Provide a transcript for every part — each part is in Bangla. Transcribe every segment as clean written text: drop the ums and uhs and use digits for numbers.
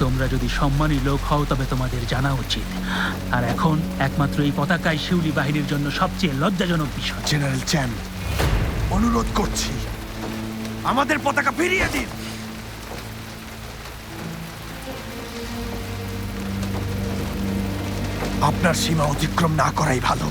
তোমরা যদি সম্মানী লোক হও তবে তোমাদের জানা উচিত। আর এখন একমাত্র এই পতাকাই শিউলি বাহিনীর জন্য সবচেয়ে লজ্জাজনক বিষয়। জেনারেল চ্যান, অনুরোধ করছি আমাদের পতাকা ফিরিয়ে দিন। আপনার সীমা অতিক্রম না করাই ভালো।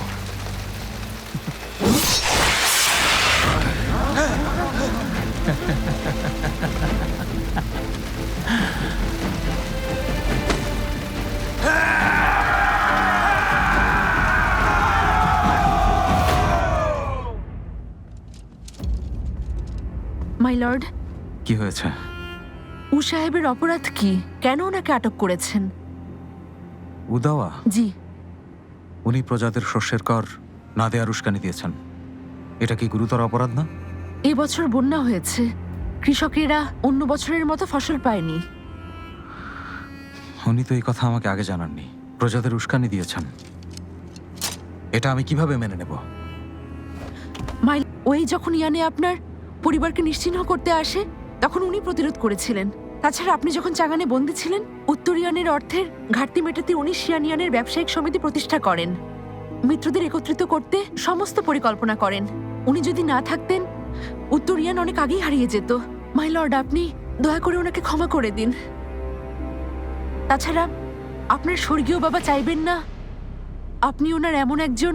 মাই লর্ড, কি হয়েছে? উ সাহেবের অপরাধ কি? কেন ওনাকে আটক করেছেন? উদাওয়া? জি। উনি প্রজাদের শস্যের কর না দেওয়ার উস্কানি দিয়েছেন। এটা কি গুরুতর অপরাধ না? এবছর বন্যা হয়েছে, কৃষকেরা অন্য বছরের মতো ফসল পায়নি। উনি তো এই কথা আমাকে আগে জানাননি। প্রজাদের উস্কানি দিয়েছেন, এটা আমি কিভাবে মেনে নেব? মাই ওই যখন ইয়ানে আপনার পরিবারকে নিশ্চিহ্ন করতে আসে তখন উনি প্রতিরোধ করেছিলেন। তাছাড়া আপনি যখন চাঙানে বন্দী ছিলেন, উত্তর ইয়ানের অর্থের ঘাটতি মেটাতে উনি শিয়ানিয়ানের ব্যবসায়িক সমিতি প্রতিষ্ঠা করেন, মিত্রদের একত্রিত করতে সমস্ত পরিকল্পনা করেন। উনি যদি না থাকতেন উত্তর ইয়ান অনেক আগেই হারিয়ে যেত। মাই লর্ড, আপনি দয়া করে ওনাকে ক্ষমা করে দিন। তাছাড়া আপনার স্বর্গীয় বাবা চাইবেন না আপনি ওনার এমন একজন